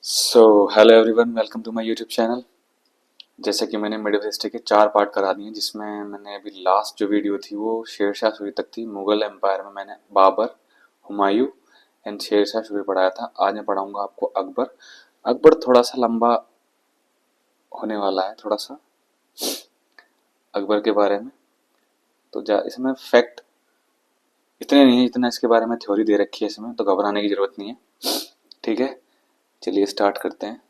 So hello everyone, welcome to my YouTube channel. जैसे कि मैंने मिडिल हिस्ट्री के 4 पार्ट करा दिए, जिसमें मैंने अभी लास्ट जो वीडियो थी वो शेरशाह सूरी तक थी। मुगल एम्पायर में मैंने बाबर, हुमायूं एंड शेरशाह सूरी पढ़ाया था। आज मैं पढ़ाऊंगा आपको अकबर। अकबर थोड़ा सा लंबा होने वाला है, थोड़ा सा अकबर के बारे में। तो इसमें फैक्ट इतने नहीं है जितना इसके बारे में थ्योरी दे रखी है इसमें, तो घबराने की जरूरत नहीं है। ठीक है, चलिए स्टार्ट करते हैं।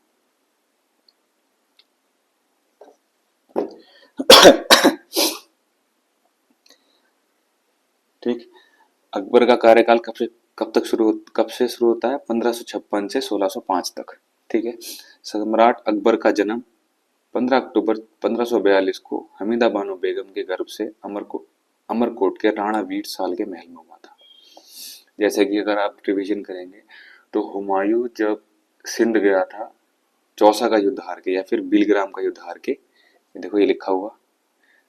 ठीक, अकबर का कार्यकाल कब से शुरू होता है? 1556 से 1605 तक। ठीक है, सम्राट अकबर का जन्म 15 अक्टूबर 1542 को हमीदा बानो बेगम के गर्भ से अमरकोट के राणा वीर साल के महल में हुआ था। जैसे कि अगर आप रिवीजन करेंगे तो हुमायूं जब सिंध गया था चौसा का युद्ध हार के, या फिर बिलग्राम का युद्ध हार के, देखो ये लिखा हुआ,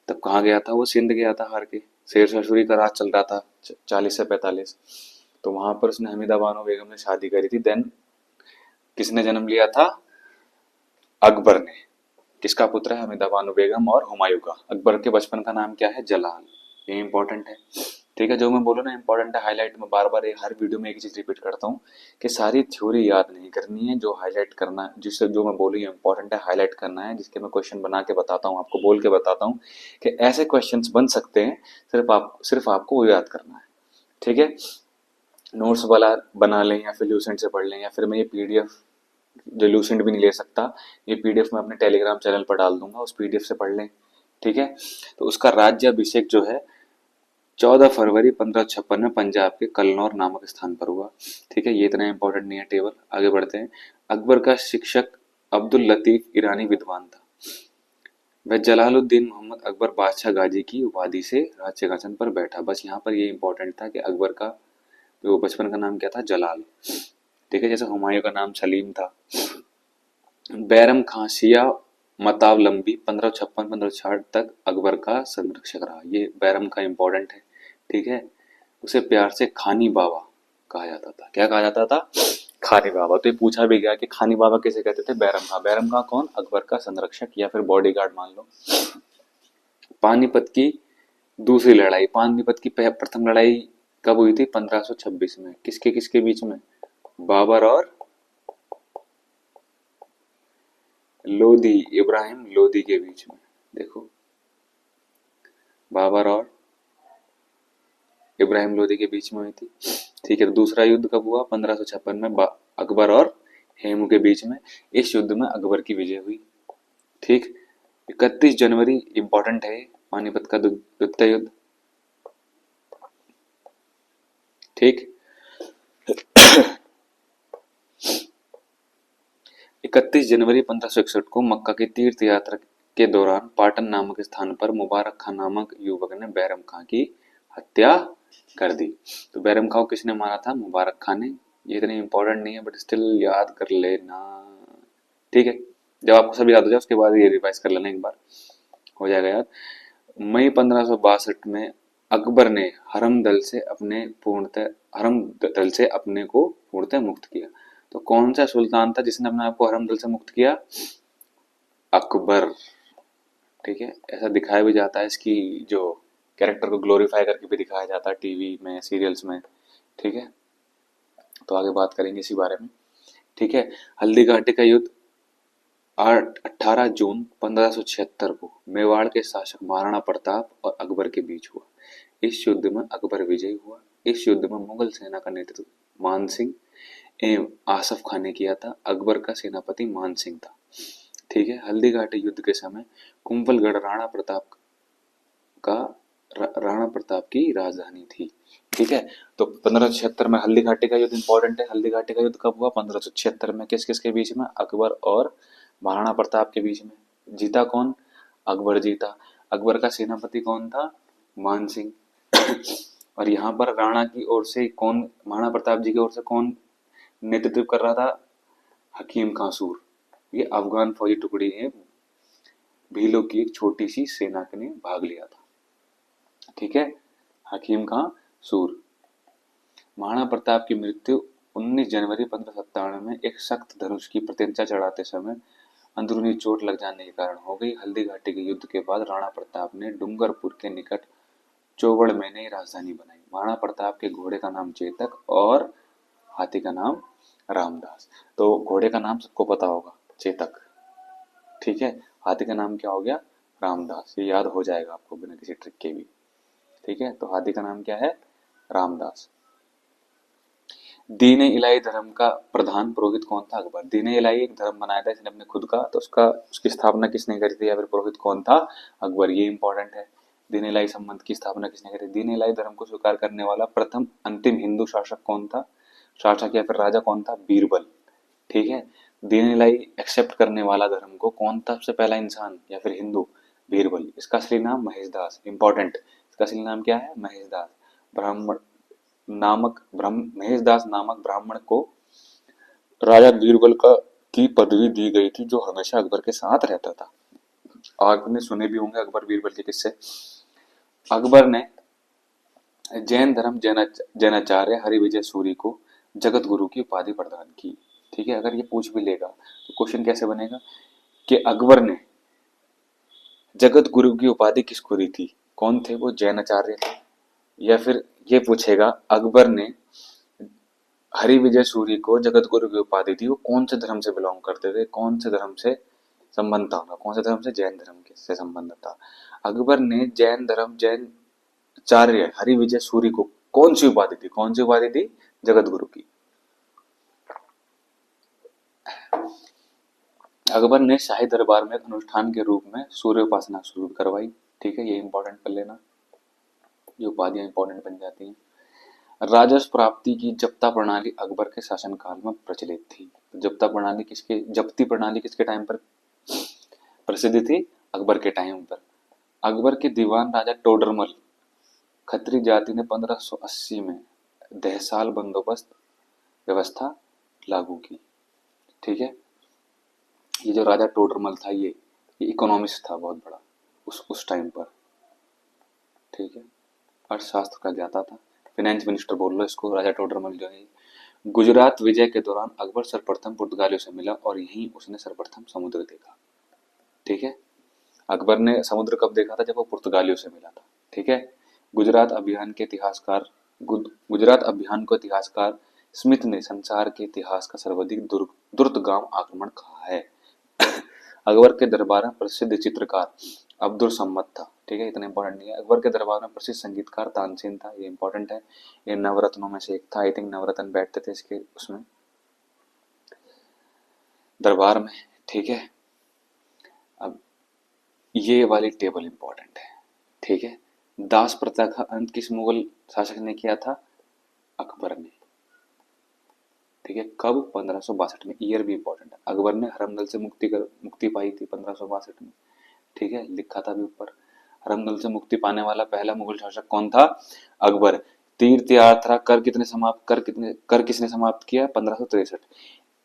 तब कहाँ गया था? वो सिंध गया था हार के। शेरशाह सूरी का राज चल रहा था 40 से 45। तो वहां पर उसने हमीदा बानो बेगम ने शादी करी थी। देन किसने जन्म लिया था? अकबर ने। किसका पुत्र है? हमीदा बानो बेगम और हुमायूं का। अकबर के बचपन का नाम क्या है? जलाल। ये इंपॉर्टेंट है। ठीक है, जो मैं बोलूँ ना इंपॉर्टेंट है, हाईलाइट में बार बार हर वीडियो में एक चीज रिपीट करता हूँ कि सारी थ्योरी याद नहीं करनी है, जो हाईलाइट करना है, जिससे जो मैं बोलूँ इंपॉर्टेंट है, हाईलाइट करना है, जिसके मैं क्वेश्चन बना के बताता हूँ, आपको बोल के बताता हूँ कि ऐसे क्वेश्चन बन सकते हैं। सिर्फ आपको वो याद करना है। ठीक है, नोट्स वाला बना लें या फिर लूसेंट से पढ़ लें, या फिर मैं ये पीडीएफ, जो लूसेंट भी नहीं ले सकता, ये पीडीएफ मैं अपने टेलीग्राम चैनल पर डाल दूंगा, उस पीडीएफ से पढ़ लें। ठीक है, तो उसका राज्याभिषेक जो है 14 फरवरी 1556 में पंजाब के कलनौर नामक स्थान पर हुआ। ठीक है, ये इतना इंपॉर्टेंट नहीं है टेबल। आगे बढ़ते हैं। अकबर का शिक्षक अब्दुल लतीफ ईरानी विद्वान था। वह जलालुद्दीन मोहम्मद अकबर बादशाह गाजी की उपाधि से राज सिंहासन पर बैठा। बस यहाँ पर ये इंपॉर्टेंट था कि अकबर का जो बचपन का नाम क्या था? जलाल। ठीक है, जैसे हुमायूं का नाम सलीम था। बैरम खां शिया मतावलंबी 1556-1560 तक अकबर का संरक्षक रहा। ये बैरम का इंपॉर्टेंट है। ठीक है, उसे प्यार से खानी बाबा कहा जाता था। क्या कहा जाता था? खानी बाबा। तो ये पूछा भी गया कि खानी बाबा किसे कहते थे? बैरम खां। बैरम खां कौन? अकबर का संरक्षक या फिर बॉडीगार्ड मान लो। पानीपत की दूसरी लड़ाई, पानीपत की प्रथम लड़ाई कब हुई थी? 1526 में। किसके किसके बीच में? बाबर और लोदी, इब्राहिम लोदी के बीच में। देखो, बाबर और इब्राहिम लोदी के बीच में हुई थी। ठीक है, तो दूसरा युद्ध कब हुआ? 1556 में अकबर और हेमू के बीच में। इस युद्ध में अकबर की विजय हुई। ठीक, 31 जनवरी इंपॉर्टेंट है, पानीपत का द्वितीय युद्ध। ठीक, 31 जनवरी 1561 को मक्का की तीर्थ यात्रा के दौरान पाटन नामक स्थान पर मुबारक खान नामक युवक ने बैरम खां की हत्या कर दी। तो बैरम खां को किसने मारा था? मुबारक खान ने। ये इतनी इंपॉर्टेंट नहीं है, बट स्टिल याद कर लेना। ठीक है, जब आपको सब याद हो जाए उसके बाद ये रिवाइज कर लेना, एक बार हो जाएगा याद। मई 1562 में अकबर ने हरम दल से अपने को पूर्णतः मुक्त किया। तो कौन सा सुल्तान था जिसने अपने आप को हरम दल से मुक्त किया? अकबर। ठीक है, ऐसा दिखाया भी जाता है, इसकी जो कैरेक्टर को ग्लोरीफाई करके भी दिखाया जाता है टीवी में, सीरियल्स में। ठीक है, तो आगे बात करेंगे इसी बारे में। ठीक है, हल्दी घाटी का युद्ध 18 जून 1576 को मेवाड़ के शासक महाराणा प्रताप और अकबर के बीच हुआ। इस युद्ध में अकबर विजयी हुआ। इस युद्ध में मुगल सेना का नेतृत्व मान सिंह एवं आसफ खान ने किया था। अकबर का सेनापति मान सिंह था। ठीक है, हल्दी घाटी युद्ध के समय कुंभलगढ़ राणा प्रताप की राजधानी थी। ठीक है, तो 1576 में हल्दी घाटी का युद्ध इंपॉर्टेंट है। हल्दी घाटी का युद्ध कब हुआ? 1576 में। किस किस के बीच में? अकबर और महाराणा प्रताप के बीच में। जीता कौन? अकबर जीता। अकबर का सेनापति कौन था? मान सिंह। और यहाँ पर राणा की ओर से कौन, महाराणा प्रताप जी की ओर से कौन नेतृत्व कर रहा था? हकीम खां सूर। ये अफगान फौजी टुकड़ी है, भीलों की एक छोटी सी सेना ने भाग लिया था। ठीक है, हकीम खां सूर। महाराणा प्रताप की मृत्यु 19 जनवरी 1597 में एक सख्त धनुष की प्रत्यंचा चढ़ाते समय अंदरूनी चोट लग जाने के कारण हो गई। हल्दी घाटी के युद्ध के बाद राणा प्रताप ने डूंगरपुर के निकट चौबड़ में नई राजधानी बनाई। महाराणा प्रताप के घोड़े का नाम चेतक और हाथी का नाम रामदास। तो घोड़े का नाम सबको पता होगा, चेतक, ठीक है। हाथी का नाम क्या हो गया? रामदास। ये याद हो जाएगा आपको बिना किसी ट्रिक के भी, ठीक है। तो हाथी का नाम क्या है? रामदास। दीन इलाही धर्म का प्रधान पुरोहित कौन था? अकबर। दीन इलाही एक धर्म बनाया था इसने अपने खुद का, तो उसकी स्थापना किसने करी थी या फिर पुरोहित कौन था? अकबर। ये इंपॉर्टेंट है। दीन इलाही संबंध की स्थापना किसने करी? दीन इलाही धर्म को स्वीकार करने वाला प्रथम अंतिम हिंदू शासक कौन था? शासक या फिर राजा कौन था? बीरबल, ठीक है। दीन इलाही एक्सेप्ट करने वाला धर्म को कौन था सबसे पहला इंसान या फिर हिंदू? बीरबल। इसका असली नाम महेशदास। इंपॉर्टेंट, इसका असली नाम क्या है? महेशदास। ब्राह्मण नामक महेशदास नामक ब्राह्मण को राजा बीरबल की पदवी दी गई थी, जो हमेशा अकबर के साथ रहता था। आपने सुने भी होंगे अकबर बीरबल के किस्से। अकबर ने जैन धर्म जैनाचार्य हरिविजय सूरी को जगत गुरु की उपाधि प्रदान की, ठीक है। अगर ये पूछ भी लेगा तो क्वेश्चन कैसे बनेगा कि अकबर ने जगत गुरु की उपाधि किसको दी थी? कौन थे वो? जैनाचार्य थे। या फिर ये पूछेगा अकबर ने हरिविजय सूरी को जगत गुरु की उपाधि दी, वो कौन से धर्म से बिलोंग करते थे, कौन से धर्म से संबंध था उनका? कौन से धर्म से? जैन धर्म से संबंध था। अकबर ने जैन आचार्य हरिविजय सूरी को कौन सी उपाधि दी? कौन सी उपाधि दी? जगत गुरु की। अकबर ने शाही दरबार में एक अनुष्ठान के रूप में सूर्य उपासना शुरू करवाई, ठीक है। ये इंपॉर्टेंट कर लेना, ये उपाधियां इंपॉर्टेंट बन जाती हैं। राजस्व प्राप्ति की जप्ता प्रणाली अकबर के शासनकाल में प्रचलित थी। जप्ती प्रणाली किसके टाइम पर प्रसिद्ध थी? अकबर के टाइम पर। अकबर के दीवान राजा टोडरमल खत्री जाति ने 1580 में दहसाल बंदोबस्त व्यवस्था लागू की, ठीक है। ये जो राजा टोडरमल था ये इकोनॉमिस्ट था बहुत बड़ा उस टाइम पर, ठीक है। अर्थशास्त्र का ज्ञाता था, फाइनेंस मिनिस्टर बोल लो इसको। राजा टोडरमल जो है गुजरात विजय के दौरान अकबर सर्वप्रथम पुर्तगालियों से मिला और यहीं उसने सर्वप्रथम समुद्र देखा, ठीक है। अकबर ने समुद्र कब देखा था? जब वो पुर्तगालियों से मिला था, ठीक है। गुजरात अभियान को इतिहासकार स्मिथ ने संसार के इतिहास का सर्वाधिक दुर्दगाम आक्रमण कहा है। अकबर के दरबार में प्रसिद्ध चित्रकार अब्दुल सम्मद था, ठीक है। इतना इंपॉर्टेंट नहीं है। अकबर के दरबार में प्रसिद्ध संगीतकार तानसेन था, ये इंपॉर्टेंट है। ये नवरत्नों में से एक था। आई थिंक नवरत्न बैठते थे इसके उसमें दरबार में, ठीक है। अब ये वाली टेबल इंपॉर्टेंट है, ठीक है। दास प्रथा का अंत किस मुगल शासक ने किया था? अकबर ने, ठीक है। कब? 1562 में। ईयर भी इंपॉर्टेंट है। अकबर ने हरमदल से मुक्ति पाई थी 1562 में, ठीक है। लिखा था भी ऊपर। हरमदल से मुक्ति पाने वाला पहला मुगल शासक कौन था? अकबर। तीर्थ यात्रा कर किसने समाप्त किया? 1563।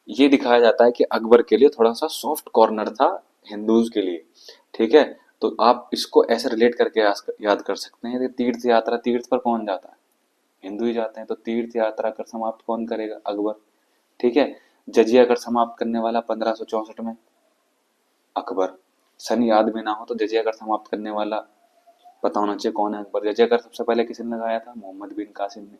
ये दिखाया जाता है कि अकबर के लिए थोड़ा सा सॉफ्ट कॉर्नर था हिंदूज के लिए, ठीक है। तो आप इसको ऐसे रिलेट करके याद कर सकते हैं। तीर्थ यात्रा, तीर्थ पर कौन जाता है? हिंदू ही जाते हैं। तो तीर्थ यात्रा कर समाप्त कौन करेगा? अकबर, ठीक है। जजिया कर समाप्त करने वाला 1564 में अकबर। सन याद भी ना हो तो जजिया कर समाप्त करने वाला पता होना चाहिए कौन है? अकबर। जजिया कर सबसे पहले किसने लगाया था? मोहम्मद बिन कासिम ने,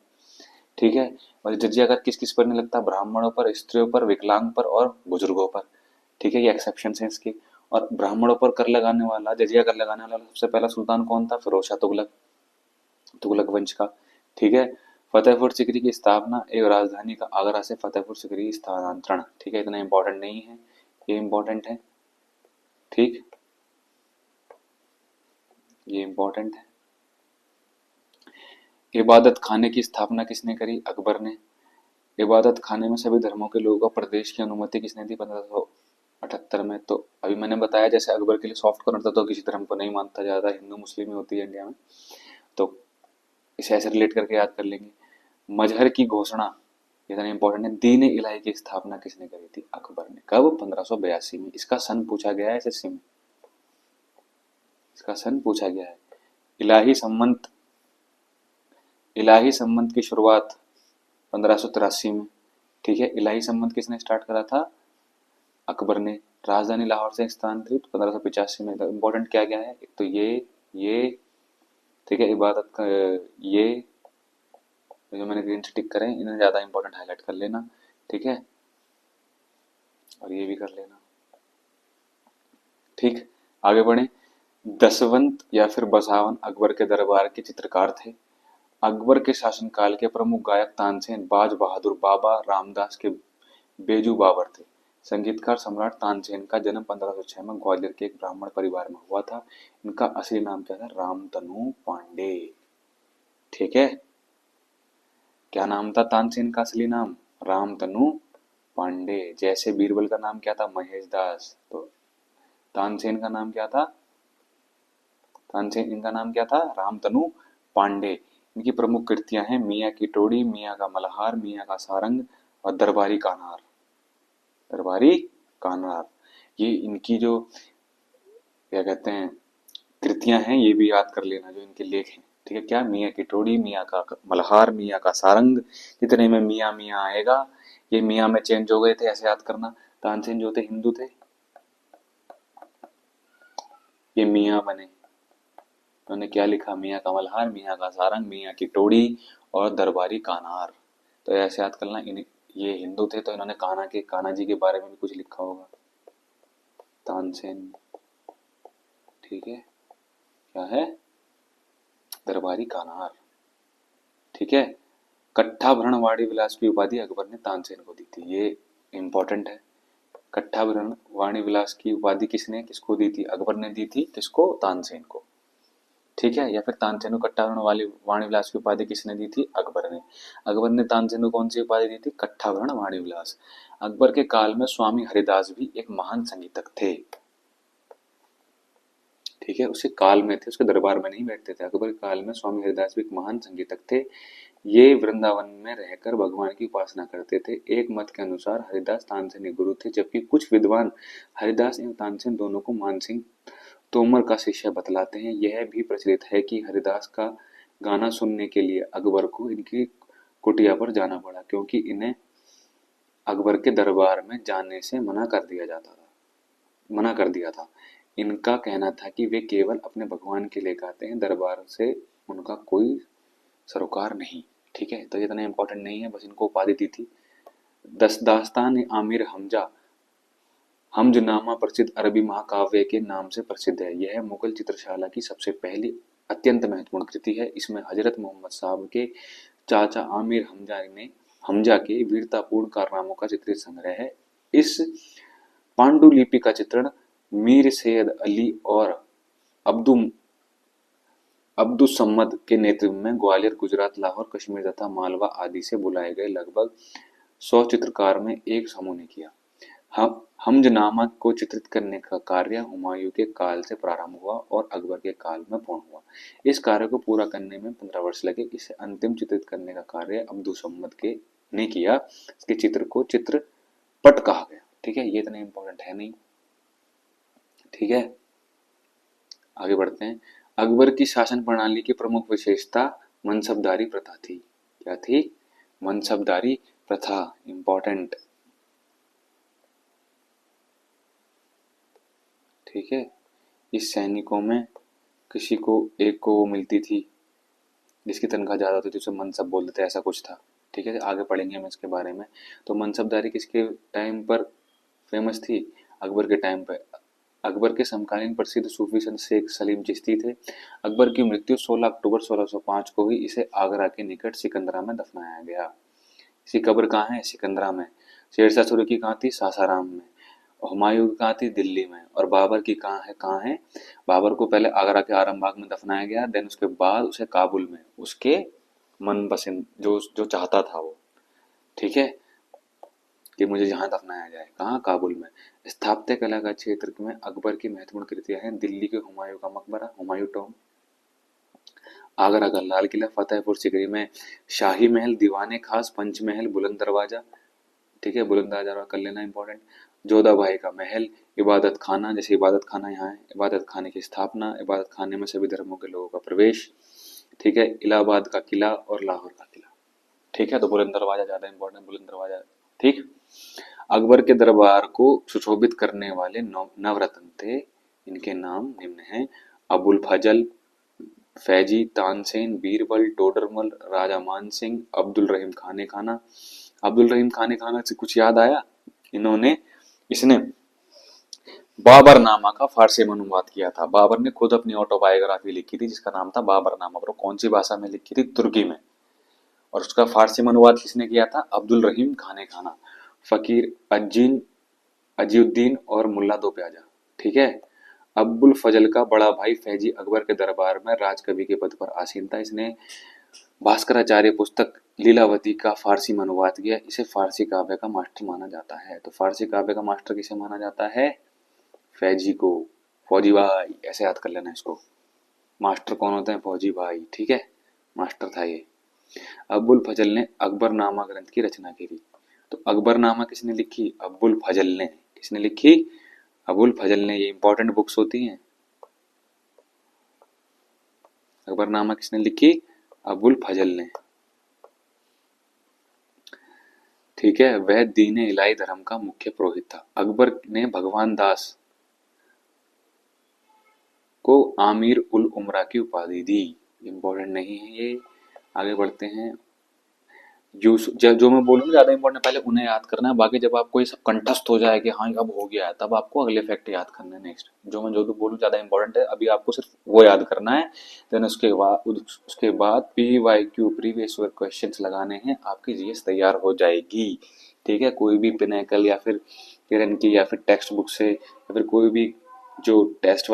ठीक है। और जजिया कर किस किस पर नहीं लगता? ब्राह्मणों पर, स्त्रियों पर, विकलांग पर और बुजुर्गों पर, ठीक है। ये एक्सेप्शन है इसके। और ब्राह्मणों पर कर लगाने वाला, जजिया कर लगाने वाला सबसे पहला सुल्तान कौन था? फिरोज शाह तुगलक वंश का, ठीक है। फतेहपुर सिकरी की स्थापना एवं राजधानी का आगरा से फतेहपुर सिकरी स्थानांतरण, ठीक है। इतना इंपॉर्टेंट नहीं है, ये इंपॉर्टेंट है, ठीक, ये इंपॉर्टेंट है। इबादत खाने की स्थापना किसने करी? अकबर ने। इबादत खाने में सभी धर्मों के लोगों का प्रदेश की अनुमति किसने दी? 1578 में। तो अभी मैंने बताया जैसे अकबर के लिए सॉफ्ट कॉर्नर था, तो किसी धर्म को नहीं मानता, ज्यादा हिंदू मुस्लिम ही होती है इंडिया में, तो इसे ऐसे रिलेट करके याद कर लेंगे। मजहर की घोषणा, इतना इंपॉर्टेंट है। दीन इलाही की स्थापना किसने करी थी? अकबर ने। कब? 1582 में। इसका सन पूछा गया है एसएससी में, इसका सन पूछा गया है। इलाही संबंध की शुरुआत 1583 में, ठीक है। इलाही संबंध किसने स्टार्ट करा था? अकबर ने। राजधानी लाहौर से स्थानांतरित 1585 में। इंपॉर्टेंट क्या क्या है? एक तो ये ठीक है, इबादत का ये जो मैंने ग्रीन से टिक करे इन्हें ज्यादा इंपॉर्टेंट हाईलाइट कर लेना, ठीक है, और ये भी कर लेना। ठीक, आगे बढ़े। दसवंत या फिर बसावन अकबर के दरबार के चित्रकार थे। अकबर के शासनकाल के प्रमुख गायक तानसेन, बाज बहादुर, बाबा रामदास के बेजू बाबर थे। संगीतकार सम्राट तानसेन का जन्म 1506 में ग्वालियर के एक ब्राह्मण परिवार में हुआ था। इनका असली नाम क्या था? रामतनु पांडे। ठीक है, क्या नाम था तानसेन का असली नाम? रामतनु पांडे। जैसे बीरबल का नाम क्या था? महेश दास। तो तानसेन का नाम क्या था? तानसेन इनका नाम क्या था? रामतनु पांडे। इनकी प्रमुख कृतियां हैं मियाँ की टोड़ी, मियाँ का मल्हार, मियाँ का सारंग और दरबारी कान्हार। दरबारी कान्हार, ये इनकी जो क्या कहते हैं कृतियां हैं, ये भी याद कर लेना जो इनके लेख हैं। ठीक है, क्या? मियाँ की टोड़ी, मियाँ का मल्हार, मियाँ का सारंग। जितने में मियाँ मियाँ आएगा, ये मियाँ में चेंज हो गए थे, ऐसे याद करना। तानसेन जो थे हिंदू थे, ये मियाँ बने। उन्होंने क्या लिखा? मियाँ का मल्हार, मियाँ का सारंग, मियाँ की टोड़ी और दरबारी कान्हार। तो ऐसे याद करना। ये हिंदू थे तो इन्होंने कान्हा जी के बारे में भी कुछ लिखा होगा। तानसेन, ठीक है, क्या है? दरबारी कान्हार। ठीक है। कट्ठाभरण वाणी विलास की उपाधि अकबर ने तानसेन को दी थी, ये इंपॉर्टेंट है। कट्ठाभरण वाणी विलास की उपाधि किसको दी थी? अकबर ने दी थी। किसको? तानसेन को। ठीक है, या फिर तानसेन को कट्ठाभरण वाणी विलास की उपाधि किसने दी थी? अकबर ने। अकबर ने तानसेन को कौन सी उपाधि दी थी? कट्ठाभरण वाणी विलास। अकबर के काल में स्वामी हरिदास भी एक महान संगीतक थे। ठीक है, उसके काल में थे, उसके दरबार में नहीं बैठते थे। अकबर के काल में स्वामी हरिदास भी एक महान संगीतक थे। ये वृंदावन में रहकर भगवान की उपासना करते थे। एक मत के अनुसार हरिदास तानसेन के गुरु थे, जबकि कुछ विद्वान हरिदास एवं तानसेन दोनों को मानसिंह तोमर का शिष्य बतलाते हैं। यह भी प्रचलित है कि हरिदास का गाना सुनने के लिए अकबर को इनकी कुटिया पर जाना पड़ा, क्योंकि इन्हें अकबर के दरबार में जाने से मना कर दिया था। इनका कहना था कि वे केवल अपने भगवान के लिए गाते हैं, दरबार से उनका कोई सरोकार नहीं। ठीक है, तो ये इतना इंपॉर्टेंट नहीं है, बस इनको उपाधि दी थी। दास्तान आमिर हमजा हमजनामा प्रसिद्ध अरबी महाकाव्य के नाम से प्रसिद्ध है। यह मुगल चित्रशाला की सबसे पहली अत्यंत महत्वपूर्ण कृति है। इसमें हजरत मोहम्मद साहब के चाचा आमिर हमजा के वीरतापूर्ण कारनामों का चित्रित संग्रह है। इस पांडुलिपि का चित्रण मीर सैयद अली और अब्दुस्समद के नेतृत्व में ग्वालियर, गुजरात, लाहौर, कश्मीर तथा मालवा आदि से बुलाए गए लगभग 100 चित्रकार में एक समूह ने किया। हमजनामा को चित्रित करने का कार्य हुमायूं के काल से प्रारंभ हुआ और अकबर के काल में पूर्ण हुआ। इस कार्य को पूरा करने में 15 वर्ष लगे। इसे अंतिम चित्रित करने का कार्य अब्दुस्समद के ने किया। इसके चित्र को चित्रपट कहा गया। ठीक है, ये इतना इंपॉर्टेंट है नहीं। ठीक है, आगे बढ़ते हैं। अकबर की शासन प्रणाली की प्रमुख विशेषता मनसबदारी प्रथा थी। क्या थी? मनसबदारी प्रथा, इंपॉर्टेंट। ठीक है, इस सैनिकों में किसी को एक को वो मिलती थी जिसकी तनख्वाह ज्यादा होती थी, उसे मनसब बोलते थे, ऐसा कुछ था। ठीक है, आगे पढ़ेंगे हम इसके बारे में। तो मनसबदारी किसके टाइम पर फेमस थी? अकबर के टाइम पर। अकबर के समकालीन प्रसिद्ध सूफी संत शेख सलीम चिश्ती थे। अकबर की मृत्यु 16 अक्टूबर 1605 को हुई। इसे आगरा के निकट सिकंदरा में दफनाया गया। इसकी कब्र कहाँ है? सिकंदरा में। शेरशाह सूरी की कहाँ थी? सासाराम में। हुमायूं की कहाँ थी? दिल्ली में। और बाबर की कहाँ है? बाबर को पहले आगरा के आरामबाग में दफनाया गया, देन उसके बाद उसे काबुल में, उसके मनपसंद जो चाहता था वो, ठीक है, कि मुझे जहां दफनाया जाए, कहाँ? काबुल में। स्थापत्य कला का क्षेत्र में अकबर की महत्वपूर्ण कृतियां हैं दिल्ली के हुमायूं का मकबरा, हुमायूं टॉम, आगरा का लाल किला, फतेहपुर सीकरी में शाही महल, दीवाने खास, पंचमहल, बुलंद दरवाजा, ठीक है, बुलंद दरवाजा कर लेना इंपॉर्टेंट, जोधाबाई का महल, इबादत खाना, जैसे इबादत खाना यहाँ है, इबादत खाने की स्थापना, इबादत खाने में सभी धर्मों के लोगों का प्रवेश, ठीक है, इलाहाबाद का किला और लाहौर का किला। ठीक है, तो बुलंद दरवाजा ज्यादा इंपॉर्टेंट, बुलंद दरवाजा ठीक। अकबर के दरबार को सुशोभित करने वाले नवरत्न थे, इनके नाम निम्न हैं: अबुल फजल, फैजी, तानसेन, बीरबल, टोडरमल, राजा मान सिंह, अब्दुल रहीम खाने खाना। अब्दुल रहीम खाने खाना से कुछ याद आया? इसने बाबरनामा का फारसी में अनुवाद किया था। बाबर ने खुद अपनी ऑटोबायोग्राफी लिखी थी जिसका नाम था बाबरनामा, पर कौन सी भाषा में लिखी थी? तुर्की में। और उसका फारसी में अनुवाद किसने किया था? अब्दुल रहीम खाने खाना, फकीर अजीउद्दीन और मुल्ला दो प्याजा। ठीक है। अब्बुल फजल का बड़ा भाई फैजी अकबर के दरबार में राजकवि के पद पर आसीन था। इसने भास्कराचार्य पुस्तक लीलावती का फारसी में अनुवाद किया। इसे फारसी काव्य का मास्टर माना जाता है। तो फारसी काव्य का मास्टर किसे माना जाता है? फैजी को। फौजी भाई ऐसे याद कर लेना इसको। मास्टर कौन होते हैं? फौजी भाई। ठीक है, मास्टर था ये। अब्बुल फजल ने अकबरनामा ग्रंथ की रचना की थी। तो अकबरनामा किसने लिखी? अब्बुल फजल ने। किसने लिखी? अबुल फजल ने। ये इंपॉर्टेंट बुक्स होती हैं। अकबरनामा किसने लिखी? अबुल फजल ने। ठीक है। वह दीन इलाही धर्म का मुख्य पुरोहित था। अकबर ने भगवान दास को आमिर उल उमरा की उपाधि दी। इंपॉर्टेंट नहीं है ये। आगे बढ़ते हैं। जो मैं बोलूंगा ज्यादा इंपॉर्टेंट, पहले उन्हें याद करना है। बाकी जब आपको ये सब कंठस्थ हो जाए कि हाँ अब हो गया है, तब आपको अगले फैक्ट याद करना है। नेक्स्ट जो बोलूँ ज्यादा इंपॉर्टेंट है, अभी आपको सिर्फ वो याद करना है। देन उसके बाद PYQ प्रीवियस ईयर क्वेश्चंस लगाने हैं, आपकी जीएस तैयार हो जाएगी। ठीक है। कोई भी पिनैकल या फिर किरण की या फिर टेक्स्ट बुक से या फिर कोई भी जो टेस्ट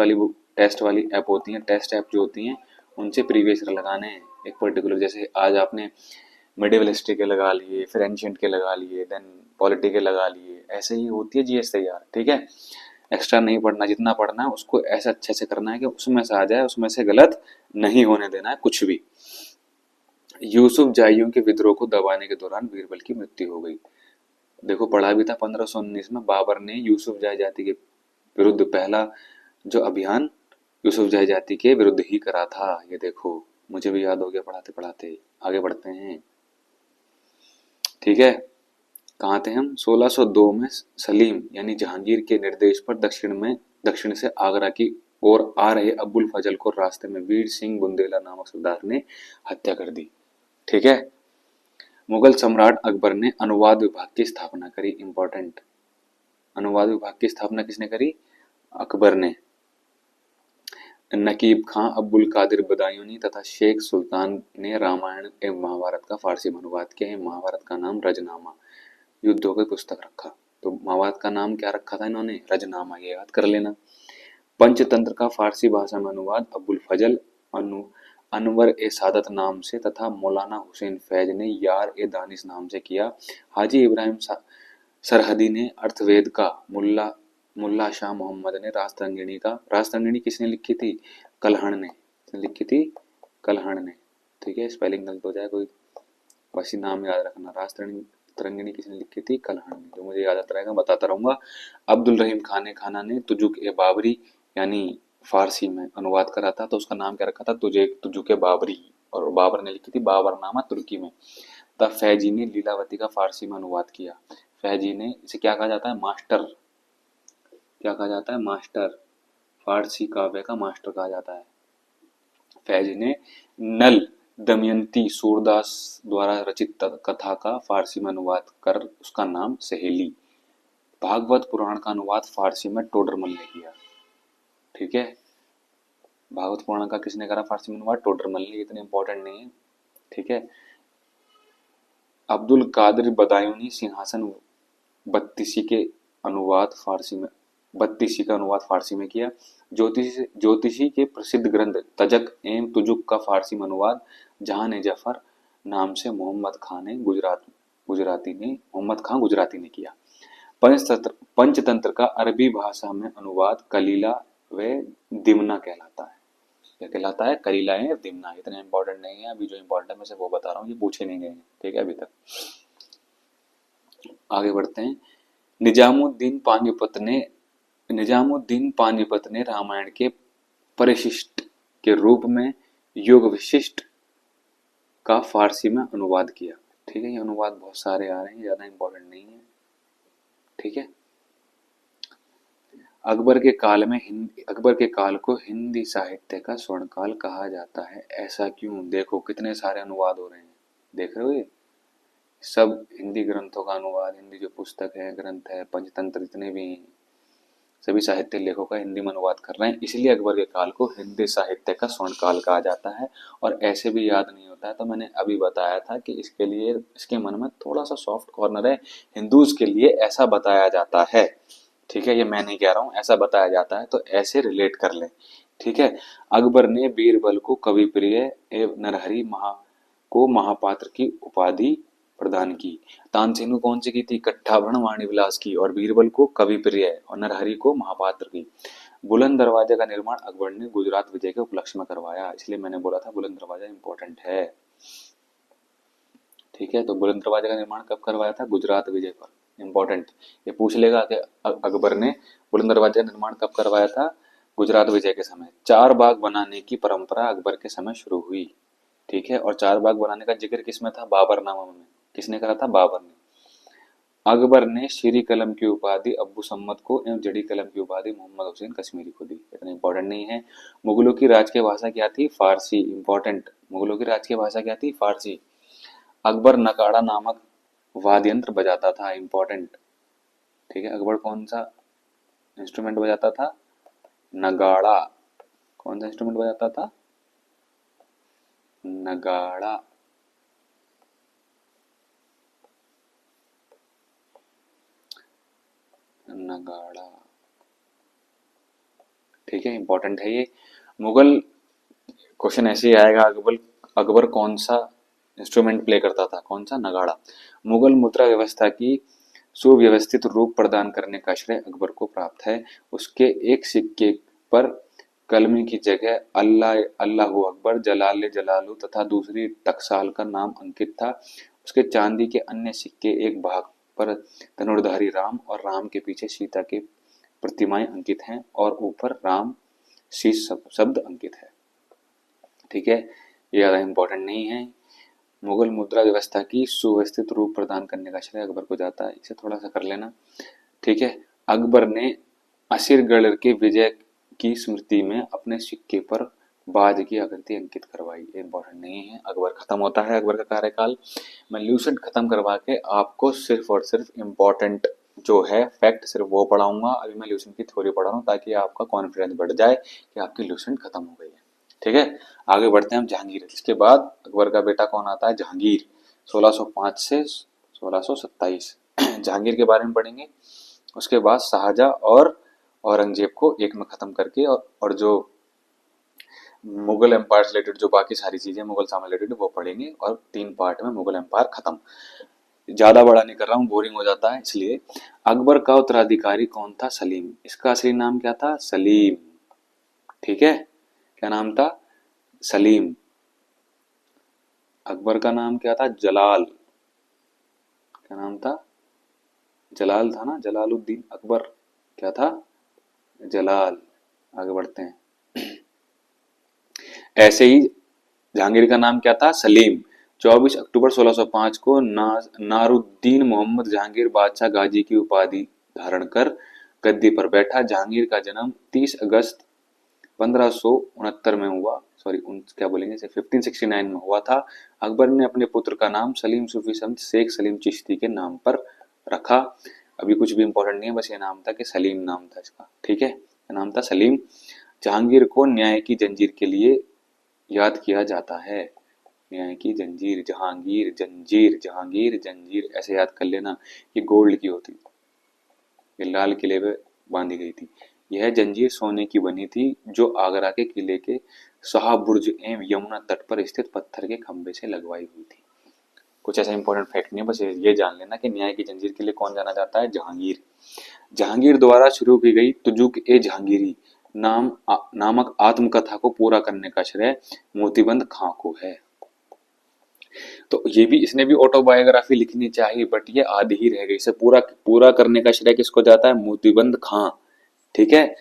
वाली ऐप होती हैं, टेस्ट ऐप जो होती हैं, उनसे प्रीवियस ईयर लगाने हैं। एक पर्टिकुलर, जैसे आज आपने मिडिवल हिस्ट्री के लगा लिए, फिर एंशिएंट के लगा लिए, देन पॉलिटी के लगा लिए, ऐसे ही होती है जीएस तैयार। ठीक है। एक्स्ट्रा नहीं पढ़ना, जितना पढ़ना है उसको ऐसा अच्छे से करना है कि उसमें से आ जाए, उसमें से गलत नहीं होने देना है कुछ भी। यूसुफ जाइयों के विद्रोह को दबाने के दौरान बीरबल की मृत्यु हो गई। देखो पढ़ा भी था 1519 में बाबर ने यूसुफ जाय जाति के विरुद्ध पहला जो अभियान यूसुफ जाय जाति के विरुद्ध ही करा था। ये देखो मुझे भी याद हो गया पढ़ाते पढ़ाते। आगे बढ़ते हैं। ठीक है। कहाँ थे हम? 1602 में सलीम यानी जहांगीर के निर्देश पर दक्षिण से आगरा की ओर आ रहे अब्बुल फजल को रास्ते में वीर सिंह बुंदेला नामक सरदार ने हत्या कर दी। ठीक है। मुगल सम्राट अकबर ने अनुवाद विभाग की स्थापना करी। इंपॉर्टेंट, अनुवाद विभाग की स्थापना किसने करी? अकबर ने। नकीब खां, अब्बुल कादिर बदायूनी तथा शेख सुल्तान ने रामायण एवं महाभारत का फारसी में अनुवाद किया है। महाभारत का नाम रजनामा युद्धों की पुस्तक रखा। तो महाभारत का नाम क्या रखा था इन्होंने? रजनामा। ये याद कर लेना। पंचतंत्र का फारसी भाषा में अनुवाद अब्बुल फजल अनवर ए सादत नाम से तथा मौलाना हुसैन फैज ने यार ए दानिश नाम से किया। हाजी इब्राहिम सरहदी ने अर्थवेद का, मुल्ला शाह मोहम्मद ने रास्तरंगिणी किसने लिखी थी? कल्हण ने। लिखी थी कल्हण ने। ठीक है। स्पेलिंग गलत हो जाए कोई, बस नाम याद रखना। रास्तरंगिणी किसने लिखी थी? कल्हण ने। जो मुझे याद आता रहेगा बताता रहूंगा। अब्दुल रहीम खाने खाना ने तुजुक ए बाबरी यानी फारसी में अनुवाद करा था। तो उसका नाम क्या रखा था? तुजुक ए बाबरी। और बाबर ने लिखी थी बाबरनामा तुर्की में। तब फैजी ने लीलावती का फारसी में अनुवाद किया। फैजी ने, इसे क्या कहा जाता है? मास्टर। क्या कहा जाता है? मास्टर। फारसी काव्य का मास्टर कहा जाता है। फैजी ने नल दमयंती सूरदास द्वारा रचित कथा का फारसी में अनुवाद कर उसका नाम सहेली। भागवत पुराण का अनुवाद फारसी में टोडरमल ने किया। ठीक है। भागवत पुराण का किसने करा फारसी में अनुवाद? टोडरमल ने। इतने इंपॉर्टेंट नहीं है। ठीक है। अब्दुल कादिर बदायूनी सिंहासन बत्तीसी के अनुवाद फारसी में किया। ज्योतिषी के प्रसिद्ध ग्रंथ तजक एवं तुजुक का फारसी में अनुवाद जहां ने जफर नाम से मोहम्मद खां गुजराती ने किया। पंचतंत्र का अरबी भाषा में अनुवाद कलीला व दिमना कहलाता है। क्या कहलाता है? कलीला है दिमना। इतने इंपॉर्टेंट नहीं है। अभी जो इंपॉर्टेंट है मैं से वो बता रहा हूँ, ये पूछे नहीं गए हैं। ठीक है। अभी तक आगे बढ़ते हैं। निजामुद्दीन पानीपत ने रामायण के परिशिष्ट के रूप में योग विशिष्ट का फारसी में अनुवाद किया। ठीक ठीक है, ये अनुवाद बहुत सारे आ रहे हैं, ज्यादा इंपॉर्टेंट नहीं है। ठीक है, अकबर के काल को हिंदी साहित्य का स्वर्णकाल कहा जाता है, ऐसा क्यों? देखो कितने सारे अनुवाद हो रहे हैं, देख रहे हो, ये सब हिंदी ग्रंथों का अनुवाद, हिंदी जो पुस्तक है, ग्रंथ है, पंचतंत्र जितने भी हैं, सभी साहित्य लेखों का हिंदी में अनुवाद कर रहे हैं, इसलिए अकबर के काल को हिंदी साहित्य का स्वर्ण काल कहा जाता है। और ऐसे भी याद नहीं होता है, तो मैंने अभी बताया था कि इसके लिए, इसके मन में थोड़ा सा सॉफ्ट कॉर्नर है, हिंदूज के लिए ऐसा बताया जाता है। ठीक है, ये मैं नहीं कह रहा हूँ, ऐसा बताया जाता है, तो ऐसे रिलेट कर ले। ठीक है, अकबर ने बीरबल को कवि प्रिय एवं नरहरि को महापात्र की उपाधि प्रदान की। तानसेन कौन सी की थी? कट्ठाभरण वाणी विलास की, और बीरबल को कवि प्रिय और नरहरि को महापात्र की। बुलंद दरवाजे का निर्माण अकबर ने गुजरात विजय के उपलक्ष्य में करवाया, इसलिए मैंने बोला था बुलंद दरवाजा इंपॉर्टेंट है। ठीक है, तो बुलंद दरवाजे का निर्माण कब करवाया था? गुजरात विजय पर, इंपॉर्टेंट। ये पूछ लेगा कि अकबर ने बुलंद दरवाजे का निर्माण कब करवाया था? गुजरात विजय के समय। चार बाग बनाने की परंपरा अकबर के समय शुरू हुई। ठीक है, और चार बाग बनाने का जिक्र किसमें था? बाबरनामा में। किसने करा था? बाबर ने। अकबर ने श्री कलम की उपाधि अब्बू सम्मत को एवं जड़ी कलम की उपाधि मोहम्मद हुसैन कश्मीरी को दी। इतना इंपॉर्टेंट नहीं है। मुगलों की राजकीय भाषा क्या थी? फारसी। इंपॉर्टेंट, मुगलों की राजकीय भाषा क्या थी? फारसी। अकबर नगाड़ा नामक वाद्य यंत्र बजाता था, इंपॉर्टेंट। ठीक है, अकबर कौन सा इंस्ट्रूमेंट बजाता था? नगाड़ा। कौन सा इंस्ट्रूमेंट बजाता था? नगाड़ा। नगाड़ा। ठीक है, इंपॉर्टेंट है ये। मुगल क्वेश्चन ऐसे ही आएगा, अकबर कौन सा इंस्ट्रूमेंट प्ले करता था? कौन सा? नगाड़ा। मुगल मुद्रा व्यवस्था की सुव्यवस्थित रूप प्रदान करने का श्रेय अकबर को प्राप्त है। उसके एक सिक्के पर कलमी की जगह अल्लाह अल्लाहू अकबर, जलाल जलालू तथा दूसरी टकसाल का नाम अंकित था। उसके चांदी के अन्य सिक्के एक भाग पर धनुर्धारी राम और राम के पीछे सीता की प्रतिमाएं अंकित हैं और ऊपर राम शीश शब्द अंकित है। ठीक है, ये ज्यादा इंपॉर्टेंट नहीं है। मुगल मुद्रा व्यवस्था की सुव्यवस्थित रूप प्रदान करने का श्रेय अकबर को जाता है, इसे थोड़ा सा कर लेना। ठीक है, अकबर ने असीरगढ़ के विजय की स्मृति में अपने सिक्के पर बाज की आकृति अंकित करवाई। इंपॉर्टेंट नहीं है। अकबर खत्म होता है, अकबर का कार्यकाल। मैं ल्यूसेंट खत्म करवा के आपको सिर्फ और सिर्फ इंपॉर्टेंट जो है फैक्ट सिर्फ वो पढ़ाऊंगा। अभी मैं ल्यूसेंट की थ्योरी पढ़ा रहा हूँ ताकि आपका कॉन्फिडेंस बढ़ जाए कि आपकी ल्यूसेंट खत्म हो गई है। ठीक है, आगे बढ़ते हैं हम जहांगीर। इसके बाद अकबर का बेटा कौन आता है? जहांगीर। 1605 से 1627 जहांगीर के बारे में पढ़ेंगे। उसके बाद शाहजहां और औरंगजेब को एक में खत्म करके और जो मुगल एम्पायर से रिलेटेड जो बाकी सारी चीजें मुगल साम्राज्य रिलेटेड वो पढ़ेंगे, और 3 पार्ट में मुगल एम्पायर खत्म। ज्यादा बड़ा नहीं कर रहा हूँ, बोरिंग हो जाता है इसलिए। अकबर का उत्तराधिकारी कौन था? सलीम। इसका असली नाम क्या था? सलीम। ठीक है, क्या नाम था? सलीम। अकबर का नाम क्या था? जलाल। क्या नाम था? जलाल था ना, जलालुद्दीन अकबर। क्या था? जलाल। आगे बढ़ते हैं। ऐसे ही जहांगीर का नाम क्या था? सलीम। 24 अक्टूबर 1605 को नारुद्दीन मोहम्मद जहांगीर बादशाह गाजी की उपाधि धारण कर गद्दी पर बैठा। जहांगीर का जन्म 30 अगस्त 1569 में हुआ, सॉरी क्या बोलेंगे, 1569 में हुआ था। अकबर ने अपने पुत्र का नाम सलीम सूफी संत शेख सलीम चिश्ती के नाम पर रखा। अभी कुछ भी इंपॉर्टेंट नहीं है, बस ये नाम था कि सलीम नाम था इसका। ठीक है, नाम था सलीम। जहांगीर को न्याय की जंजीर के लिए याद किया जाता है। न्याय की जंजीर, जहांगीर जंजीर, जहांगीर जंजीर ऐसे याद कर लेना। ये गोल्ड की होती, ये लाल किले पे बांधी गई थी। यह जंजीर सोने की बनी थी जो आगरा के किले के शाहबुर्ज एवं यमुना तट पर स्थित पत्थर के खंभे से लगवाई हुई थी। कुछ ऐसा इंपॉर्टेंट फैक्ट नहीं है, बस ये जान लेना कि न्याय की जंजीर के लिए कौन जाना जाता है? जहांगीर। जहांगीर द्वारा शुरू की गई तुजुक ए जहांगीरी नामक आत्मकथा को पूरा करने का श्रेय मोतीबंद खां को है। तो ये भी, इसने भी ऑटोबायोग्राफी लिखनी चाहिए, बट ये आधी ही रह गई। इसे पूरा करने का श्रेय किसको जाता है? मोतीबंद खां। ठीक है,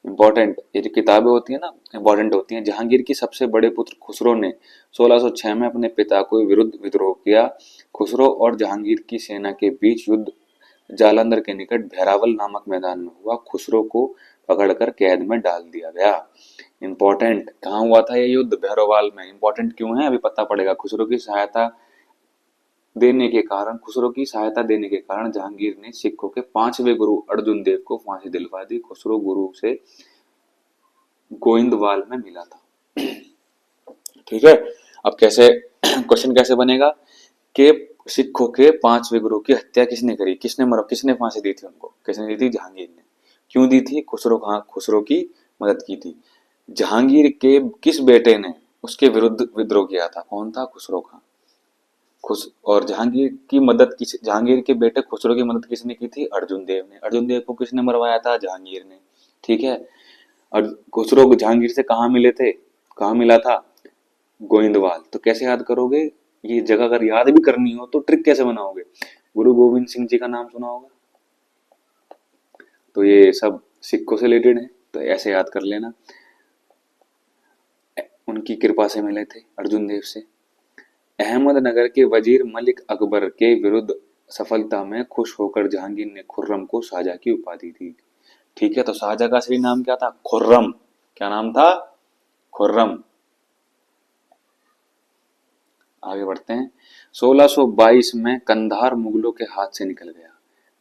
इंपॉर्टेंट, ये जो किताबें होती है ना इंपॉर्टेंट होती हैं। जहांगीर की सबसे बड़े पुत्र खुसरो ने 1606 में अपने पिता को विरुद्ध विद्रोह किया। खुसरो और जहांगीर की सेना के बीच युद्ध जालंधर के निकट भैरावल नामक मैदान में हुआ। खुसरो को पकड़कर कैद में डाल दिया गया। इंपॉर्टेंट, कहाँ हुआ था ये युद्ध? भैरववाल में। इंपॉर्टेंट क्यों है अभी पता पड़ेगा। खुसरो की सहायता देने के कारण जहांगीर ने सिखों के 5वें गुरु अर्जुन देव को फांसी दिलवा दी। खुसरो गुरु से गोइंदवाल में मिला था। ठीक है, अब कैसे क्वेश्चन कैसे बनेगा कि सिखों के 5वें गुरु की हत्या किसने करी, किसने फांसी दी थी उनको, किसने दी थी? जहांगीर ने। क्यों दी थी? खुसरो की मदद की थी। जहांगीर के किस बेटे ने उसके विरुद्ध विद्रोह किया था? कौन था? खुसरो खां। और जहांगीर के बेटे खुसरो की मदद किसने की थी? अर्जुन देव ने। अर्जुन देव को किसने मरवाया था? जहांगीर ने। ठीक है, और खुसरो जहांगीर से कहाँ मिले थे? कहाँ मिला था? गोइंदवाल। तो कैसे याद करोगे? ये जगह अगर याद भी करनी हो तो ट्रिक कैसे बनाओगे? गुरु गोविंद सिंह जी का नाम सुना होगा, तो ये सब सिखों से रिलेटेड है, तो ऐसे याद कर लेना। उनकी कृपा से मिले थे अर्जुन देव से। अहमदनगर के वजीर मलिक अकबर के विरुद्ध सफलता में खुश होकर जहांगीर ने खुर्रम को शाहजहां की उपाधि दी। ठीक है, तो शाहजहां का असली नाम क्या था? खुर्रम। क्या नाम था? खुर्रम। आगे बढ़ते हैं। 1622 में कंधार मुगलों के हाथ से निकल गया।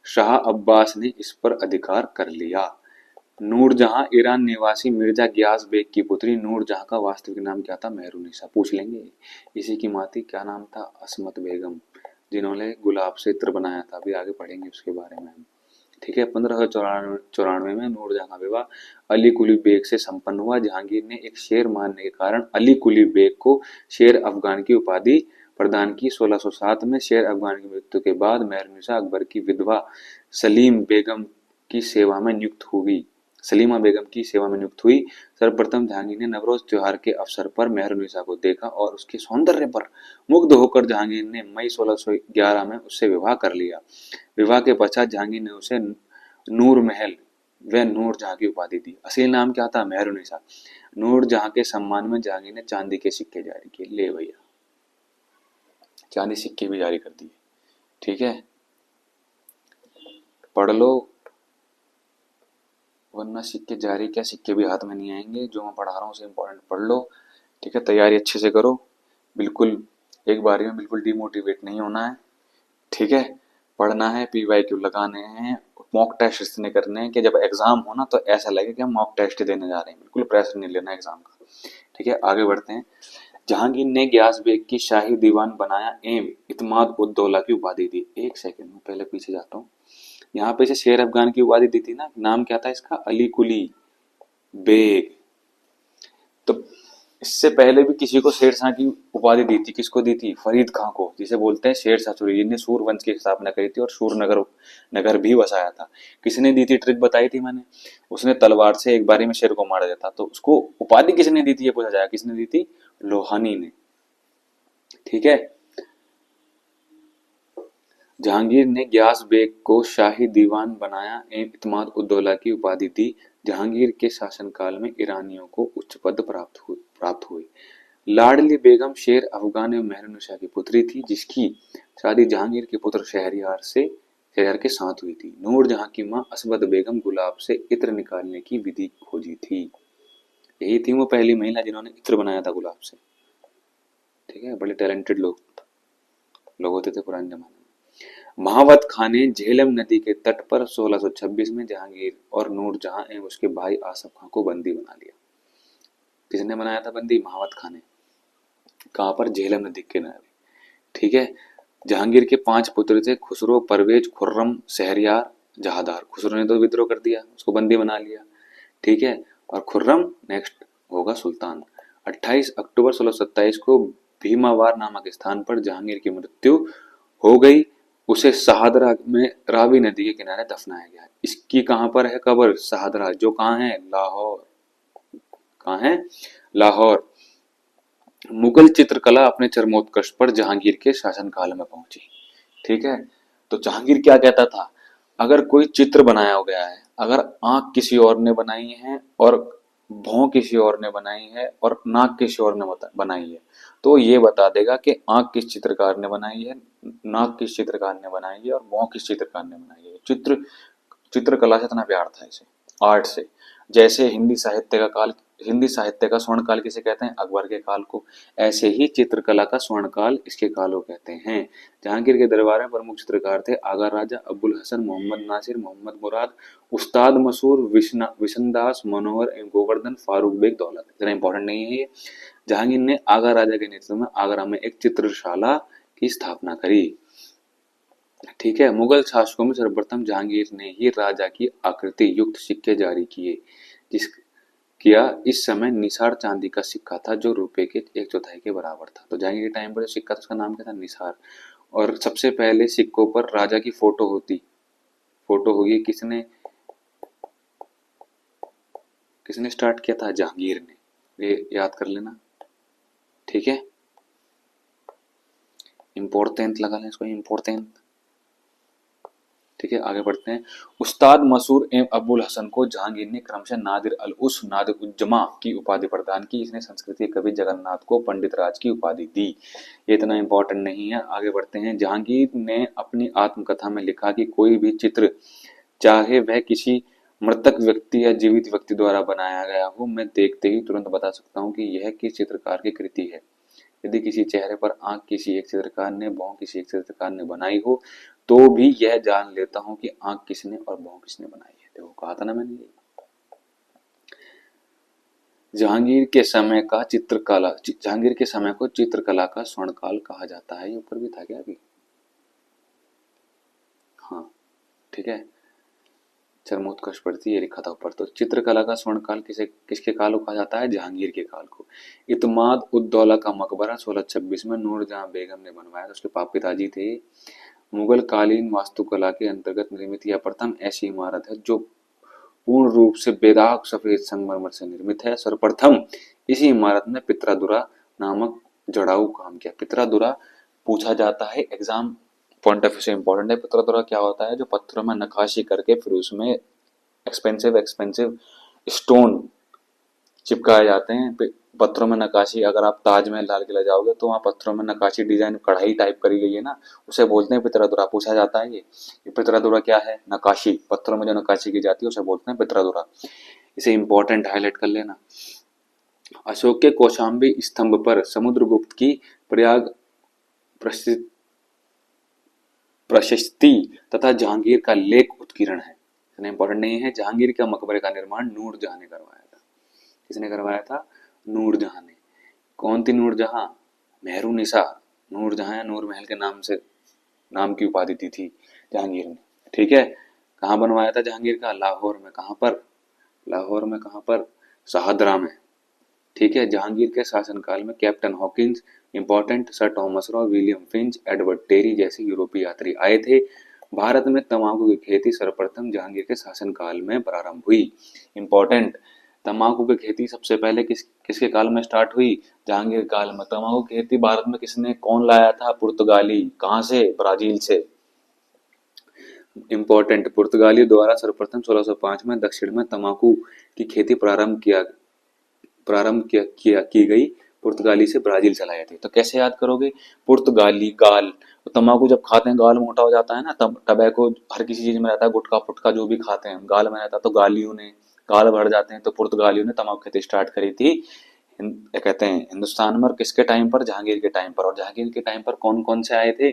शाह अब्बास ने इस पर अधिकार कर लिया। नूरजहां ईरान निवासी मिर्जा गियास बेग की पुत्री नूरजहां का वास्तविक नाम क्या था? मेहरुनिसा। पूछ लेंगे। इसी की माती क्या नाम था? असमत बेगम, जिन्होंने गुलाब से इत्र बनाया था। अभी आगे पढ़ेंगे उसके बारे में हम। ठीक है, 1594 में नूरजहां का विवाह अली कुली बेग से संपन्न हुआ। जहांगीर ने एक शेर मानने के कारण अली कुली बेग को शेर अफगान की उपाधि प्रदान की। 1607 में शेर अफगान की मृत्यु के बाद मेहरुनिसा अकबर की विधवा सलीमा बेगम की सेवा में नियुक्त हुई। सर्वप्रथम जहांगीर ने नवरोज त्योहार के अवसर पर मेहरुनिसा को देखा और उसके सौंदर्य पर मुग्ध होकर जहांगीर ने मई 1611 में उससे विवाह कर लिया। विवाह के पश्चात जहांगीर ने उसे नूर महल व नूरजहां की उपाधि दी। असली नाम क्या था? मेहरुनिसा। नूरजहां के सम्मान में जहांगीर ने चांदी के सिक्के जारी किए। ले भैया, चांदी सिक्के भी जारी कर दिए। ठीक है, पढ़ लो, वरना सिक्के जारी क्या, सिक्के भी हाथ में नहीं आएंगे। जो मैं पढ़ा रहा हूँ उसे इंपॉर्टेंट पढ़ लो। ठीक है, तैयारी अच्छे से करो, बिल्कुल एक बारी में बिल्कुल डिमोटिवेट नहीं होना है। ठीक है, पढ़ना है, PYQ लगाने हैं, मॉक टेस्ट इसने करने हैं कि जब एग्जाम हो ना तो ऐसा लगे कि हम मॉक टेस्ट देने जा रहे हैं। बिल्कुल प्रेशर नहीं लेना एग्जाम का। ठीक है, आगे बढ़ते हैं। जहांगीर ने गियास बेग की शाही दीवान बनाया एवं इत्माद उद दौला की उपाधि दी। एक सेकंड में पहले पीछे जाता हूँ। यहाँ पे से शेर अफगान की उपाधि दी थी ना, नाम क्या था इसका? अली कुली बेग। तो इससे पहले भी किसी को शेरशाह की उपाधि दी थी। किसको दी थी? फरीद खां को, जिसे बोलते हैं शेरशाह सूरी, जिसने सूर वंश की स्थापना करी थी और सूर नगर भी बसाया था। किसने दी थी? ट्रिक बताई थी मैंने। उसने तलवार से एक बारी में शेर को मार दिया था। तो उसको उपाधि किसने दी थी ये पूछा जाएगा। किसने दी थी? लोहानी ने। ठीक है, जहांगीर ने गियास बेग को शाही दीवान बनाया एवं इत्माद उद दौला की उपाधि दी। जहांगीर के शासनकाल में ईरानियों को उच्च पद प्राप्त हुई। लाडली बेगम शेर अफगान एवं मेहरुनिसा की पुत्री थी, जिसकी शादी जहांगीर के पुत्र शहरयार के साथ हुई थी। नूरजहां की मां असबद बेगम गुलाब से इत्र निकालने की विधि खोजी थी। यही थी वो पहली महिला जिन्होंने इत्र बनाया था गुलाब से। ठीक है, बड़े टैलेंटेड लोग होते थे पुराने जमाने में। महावत खां ने झेलम नदी के तट पर 1626 में जहांगीर और नूरजहां एवं उसके भाई आसफ खां को बंदी बना लिया। किसने बनाया था बंदी? महावत खां ने। कहां पर? झेलम नदी के किनारे। ठीक है, जहांगीर के 5 पुत्र थे, खुसरो, परवेज, खुर्रम, शहरयार, जहादार। खुसरो ने तो विद्रोह कर दिया, उसको बंदी बना लिया। ठीक है, और खुर्रम नेक्स्ट होगा सुल्तान। 28 अक्टूबर 1627 को भीमावार नामक स्थान पर जहांगीर की मृत्यु हो गई। उसे शाहदरा में रावी नदी के किनारे दफनाया गया। इसकी कहां पर है कब्र? शाहदरा, जो कहां है? लाहौर। कहां है? लाहौर। मुगल चित्रकला अपने चरमोत्कर्ष पर जहांगीर के शासनकाल में पहुंची। ठीक है, तो जहांगीर क्या कहता था? अगर कोई चित्र बनाया गया है, अगर आंख किसी और ने बनाई है और भौं किसी और ने बनाई है और नाक किसी और ने बनाई है, तो ये बता देगा कि आंख किस चित्रकार ने बनाई है, नाक किस चित्रकार ने बनाई है और भौं किस चित्रकार ने बनाई है। चित्रकला से इतना प्यार था इसे, आर्ट से। जैसे हिंदी साहित्य का स्वर्ण काल किसे कहते हैं, अकबर के काल को, ऐसे ही चित्रकला का स्वर्ण काल इसके काल को कहते हैं। जहांगीर के दरबार में प्रमुख चित्रकार थे आगा राजा, अब्बुल हसन, मोहम्मद नासिर, मोहम्मद मुराद, उस्ताद मसूर, विशनदास, मनोहर एवं गोवर्धन, फारूक बेग दौलत। इतना इंपॉर्टेंट नहीं है ये। जहांगीर ने आगा राजा के नेतृत्व में आगरा में एक चित्रशाला की स्थापना करी। ठीक है, मुगल शासकों में सर्वप्रथम जहांगीर ने ही राजा की आकृति युक्त सिक्के जारी किए। जिस किया इस समय निसार चांदी का सिक्का था जो रुपए के 1/4 के बराबर था। तो जहांगीर के टाइम पर जो सिक्का था उसका नाम क्या था, निसार। और सबसे पहले सिक्कों पर राजा की फोटो होगी, किसने स्टार्ट किया था, जहांगीर ने। ये याद कर लेना, ठीक है। इम्पोर्टेंट लगा लें इसको, इम्पोर्टेंट। ठीक है, आगे बढ़ते हैं। उस्ताद मसूर एवं अब्बुल हसन को जहांगीर ने क्रमशः नादिर अल उस नादिर उज्जमा की उपाधि प्रदान की। इसने संस्कृत कवि जगन्नाथ को पंडित राज की उपाधि दी। ये इतना इंपॉर्टेंट नहीं है, आगे बढ़ते हैं। जहांगीर ने अपनी आत्मकथा में लिखा कि कोई भी चित्र, चाहे वह किसी मृतक व्यक्ति या जीवित व्यक्ति द्वारा बनाया गया हो, मैं देखते ही तुरंत बता सकता हूँ कि यह किस चित्रकार की कृति है। यदि किसी चेहरे पर आंख किसी एक चित्रकार ने, भौं किसी एक चित्रकार ने बनाई हो, तो भी यह जान लेता हूं कि आंख किसने और भौं किसने बनाई है। देखो कहा था ना मैंने। जहांगीर के समय को चित्रकला का स्वर्ण काल कहा जाता है। ये ऊपर भी था क्या अभी, हाँ ठीक है। चरमोत्कर्ष पड़ती है, लिखा था ऊपर। तो चित्रकला का स्वर्ण काल किसके काल को कहा जाता है, जहांगीर के काल को। इत्माद उद्दौला का मकबरा 1626 में नूरजहां बेगम ने बनवाया था, उसके पिताजी थे। मुगल कालीन वास्तुकला के अंतर्गत निर्मित यह प्रथम ऐसी इमारत है जो पूर्ण रूप से बेदाग सफेद संगमरमर से निर्मित है। सर्वप्रथम इसी इमारत में पित्रादुरा नामक जड़ाऊ काम किया। पित्रादुरा पूछा जाता है, एग्जाम पॉइंट ऑफ व्यू से इंपॉर्टेंट है। पित्रादुरा क्या होता है, जो पत्थरों में नक्काशी करके फिर उसमें एक्सपेंसिव स्टोन चिपकाए जाते हैं। पत्थरों में नक्काशी, अगर आप ताजमहल लाल किला जाओगे तो वहाँ पत्थरों में नक्काशी डिजाइन कढ़ाई टाइप करी गई है ना, उसे बोलते हैं पित्रादुरा। पूछा जाता है ये पित्रादुरा क्या है, नक्काशी, पत्थरों में जो नक्काशी की जाती है उसे बोलते हैं पित्रादुरा। इसे इंपॉर्टेंट हाईलाइट कर लेना। अशोक के कौशाम्बी स्तंभ पर समुद्रगुप्त की प्रयाग प्रशस्ति तथा जहांगीर का लेख उत्कीर्ण है। इतना इंपॉर्टेंट नहीं है। जहांगीर के मकबरे का निर्माण नूरजहां ने करवाया था। किसने करवाया था, नूरजहां ने। कौन थी नूरजहां, मेहरुनिसा। नूरजहां या नूर महल के नाम की उपाधि दी थी जहांगीर ने। ठीक है, कहाँ बनवाया था जहांगीर का, लाहौर में। कहाँ पर, शाहदरा में। ठीक है, जहांगीर के शासनकाल में captain Hawkins, important, sir Thomas Roe, William Finch, Edward Terry जैसे यूरोपीय यात्री आए थे। भारत में तंबाकू की खेती सर्वप्रथम जहांगीर के शासनकाल में प्रारंभ हुई। इंपॉर्टेंट, तंबाकू की खेती सबसे पहले किसके काल में स्टार्ट हुई, जहांगीर काल में। तंबाकू की खेती भारत में कौन लाया था, पुर्तगाली। कहां से, ब्राजील से। इंपॉर्टेंट, पुर्तगाली द्वारा सर्वप्रथम 1605 में दक्षिण में तंबाकू की खेती की गई। पुर्तगाली से ब्राजील चला गया थे। तो कैसे याद करोगे, पुर्तगाली, गाल। तो तंबाकू जब खाते हैं गाल मोटा हो जाता है ना, तब टबैको हर किसी चीज में रहता है, गुटखा फुटका जो भी खाते हैं गाल में रहता है, तो गालियों ने गाल भर जाते हैं। तो पुर्तगालियों ने तंबाकू खेती स्टार्ट करी थी, कहते हैं हिंदुस्तान में। और किसके टाइम पर, जहांगीर के टाइम पर। और जहांगीर के टाइम पर कौन कौन से आए थे,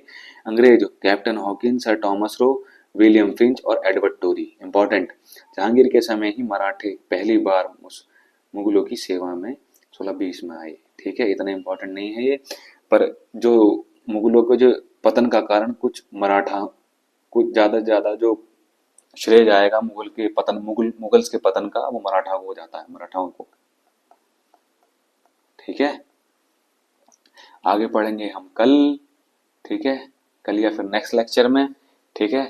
अंग्रेज, captain Hawkins, sir Thomas Roe, William Finch और एडवर्ड टोरी। इंपॉर्टेंट, जहांगीर के समय ही मराठे पहली बार मुगलों की सेवा में 1620 में आए। ठीक है, इतना इंपॉर्टेंट नहीं है ये। पर जो मुगलों के जो पतन का कारण, कुछ ज्यादा से ज्यादा जो श्रेय जाएगा मुगल्स के पतन का, वो मराठा को हो जाता है, मराठाओं को। ठीक है, आगे पढ़ेंगे हम कल। ठीक है, कल या फिर नेक्स्ट लेक्चर में। ठीक है,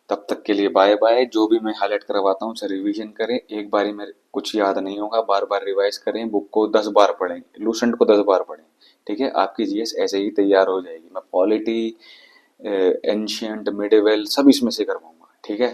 तब तक के लिए बाय बाय। जो भी मैं हाईलाइट करवाता हूँ उसे रिवीजन करें। एक बारी में कुछ याद नहीं होगा, बार बार रिवाइज करें। बुक को 10 बार पढ़ें, लूसेंट को 10 बार पढ़ें। ठीक है, आपकी जीएस ऐसे ही तैयार हो जाएगी। मैं पॉलिटी, एंशियंट, मिडिवल सब इसमें से करवाऊंगा। ठीक है।